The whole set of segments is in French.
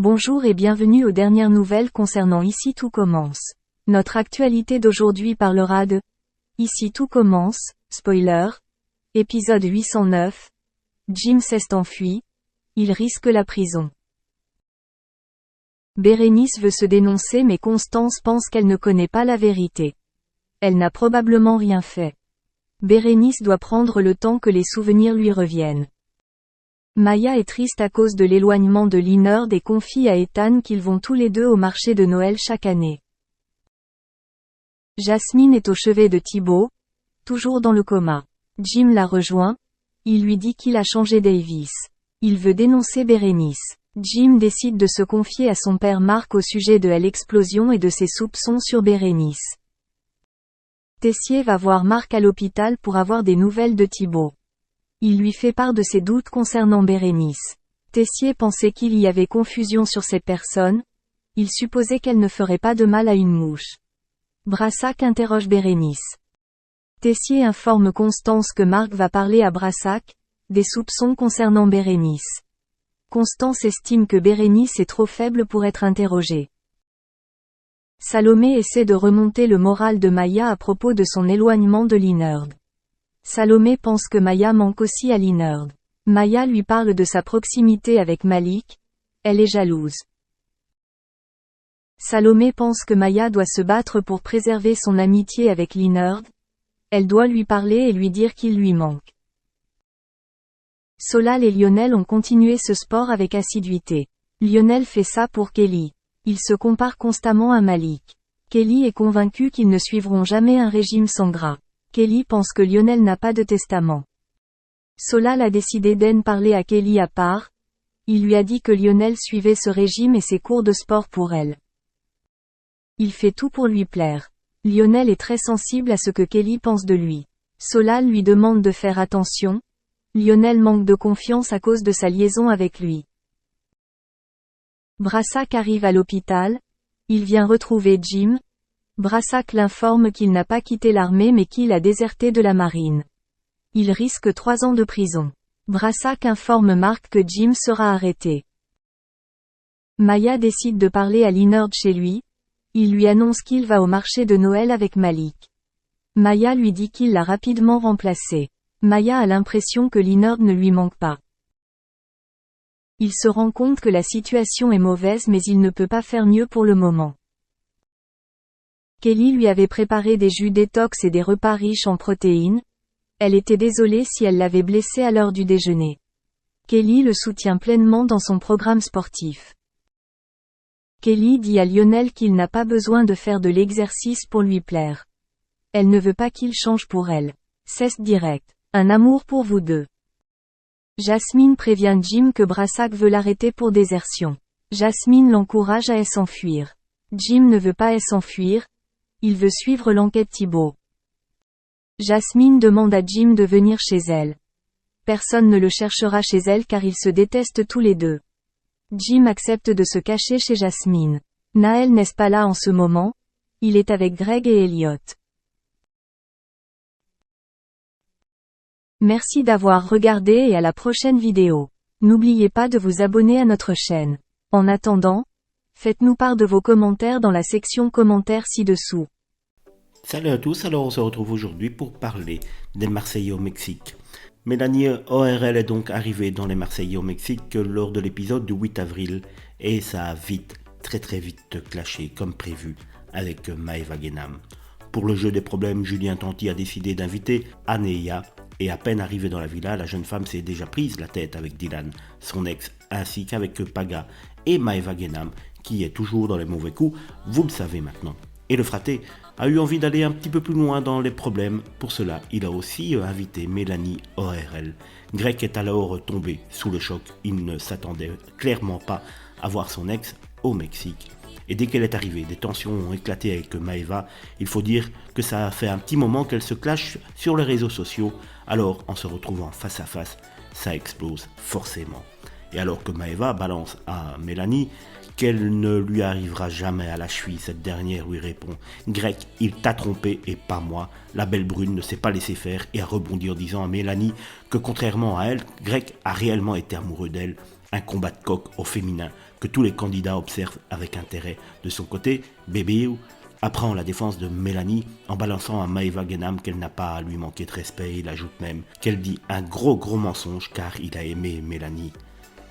Bonjour et bienvenue aux dernières nouvelles concernant Ici tout commence. Notre actualité d'aujourd'hui parlera de Ici tout commence, spoiler, épisode 809, Jim s'est enfui, il risque la prison. Bérénice veut se dénoncer mais Constance pense qu'elle ne connaît pas la vérité. Elle n'a probablement rien fait. Bérénice doit prendre le temps que les souvenirs lui reviennent. Maya est triste à cause de l'éloignement de Lynyrd et confie à Ethan qu'ils vont tous les deux au marché de Noël chaque année. Jasmine est au chevet de Thibaut, toujours dans le coma. Jim la rejoint, il lui dit qu'il a changé Davis. Il veut dénoncer Bérénice. Jim décide de se confier à son père Mark au sujet de l'explosion et de ses soupçons sur Bérénice. Tessier va voir Mark à l'hôpital pour avoir des nouvelles de Thibaut. Il lui fait part de ses doutes concernant Bérénice. Tessier pensait qu'il y avait confusion sur cette personne, il supposait qu'elle ne ferait pas de mal à une mouche. Brassac interroge Bérénice. Tessier informe Constance que Mark va parler à Brassac, des soupçons concernant Bérénice. Constance estime que Bérénice est trop faible pour être interrogée. Salomé essaie de remonter le moral de Maya à propos de son éloignement de Lynyrd. Salomé pense que Maya manque aussi à Lynyrd. Maya lui parle de sa proximité avec Malik, elle est jalouse. Salomé pense que Maya doit se battre pour préserver son amitié avec Lynyrd, elle doit lui parler et lui dire qu'il lui manque. Solal et Lionel ont continué ce sport avec assiduité. Lionel fait ça pour Kelly. Il se compare constamment à Malik. Kelly est convaincue qu'ils ne suivront jamais un régime sans gras. Kelly pense que Lionel n'a pas de testament. Solal a décidé d'en parler à Kelly à part. Il lui a dit que Lionel suivait ce régime et ses cours de sport pour elle. Il fait tout pour lui plaire. Lionel est très sensible à ce que Kelly pense de lui. Solal lui demande de faire attention. Lionel manque de confiance à cause de sa liaison avec lui. Brassac arrive à l'hôpital. Il vient retrouver Jim. Brassac l'informe qu'il n'a pas quitté l'armée mais qu'il a déserté de la marine. Il risque 3 ans de prison. Brassac informe Mark que Jim sera arrêté. Maya décide de parler à Lynyrd chez lui. Il lui annonce qu'il va au marché de Noël avec Malik. Maya lui dit qu'il l'a rapidement remplacé. Maya a l'impression que Lynyrd ne lui manque pas. Il se rend compte que la situation est mauvaise mais il ne peut pas faire mieux pour le moment. Kelly lui avait préparé des jus détox et des repas riches en protéines. Elle était désolée si elle l'avait blessé à l'heure du déjeuner. Kelly le soutient pleinement dans son programme sportif. Kelly dit à Lionel qu'il n'a pas besoin de faire de l'exercice pour lui plaire. Elle ne veut pas qu'il change pour elle. C'est direct. Un amour pour vous deux. Jasmine prévient Jim que Brassac veut l'arrêter pour désertion. Jasmine l'encourage à s'enfuir. Jim ne veut pas s'enfuir. Il veut suivre l'enquête Thibaut. Jasmine demande à Jim de venir chez elle. Personne ne le cherchera chez elle car ils se détestent tous les deux. Jim accepte de se cacher chez Jasmine. Naël n'est pas là en ce moment. Il est avec Greg et Elliot. Merci d'avoir regardé et à la prochaine vidéo. N'oubliez pas de vous abonner à notre chaîne. En attendant, faites-nous part de vos commentaires dans la section commentaires ci-dessous. Salut à tous, alors on se retrouve aujourd'hui pour parler des Marseillais au Mexique. Mélanie ORL est donc arrivée dans les Marseillais au Mexique lors de l'épisode du 8 avril et ça a très vite clashé comme prévu avec Maëva Guénam. Pour le jeu des problèmes, Julien Tanti a décidé d'inviter Anéa et à peine arrivée dans la villa, la jeune femme s'est déjà prise la tête avec Dylan, son ex, ainsi qu'avec Paga et Maëva Guénam qui est toujours dans les mauvais coups, vous le savez maintenant. Et le fraté a eu envie d'aller un petit peu plus loin dans les problèmes. Pour cela, il a aussi invité Mélanie ORL. Greg est alors tombé sous le choc. Il ne s'attendait clairement pas à voir son ex au Mexique. Et dès qu'elle est arrivée, des tensions ont éclaté avec Maëva. Il faut dire que ça a fait un petit moment qu'elle se clash sur les réseaux sociaux. Alors, en se retrouvant face à face, ça explose forcément. Et alors que Maëva balance à Mélanie qu'elle ne lui arrivera jamais à la cheville, cette dernière lui répond « Greg, il t'a trompé et pas moi ». La belle brune ne s'est pas laissée faire et a rebondi en disant à Mélanie que contrairement à elle, Greg a réellement été amoureux d'elle. Un combat de coq au féminin que tous les candidats observent avec intérêt. De son côté, Bébé apprend la défense de Mélanie en balançant à Maëva Guénam qu'elle n'a pas à lui manquer de respect. Il ajoute même qu'elle dit un gros mensonge car il a aimé Mélanie.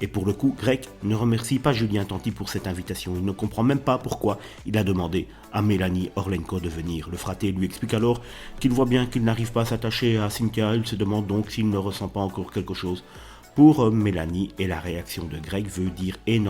Et pour le coup, Greg ne remercie pas Julien Tanti pour cette invitation. Il ne comprend même pas pourquoi il a demandé à Mélanie Orlenko de venir. Le fraté lui explique alors qu'il voit bien qu'il n'arrive pas à s'attacher à Cynthia. Il se demande donc s'il ne ressent pas encore quelque chose pour Mélanie. Et la réaction de Greg veut dire énormément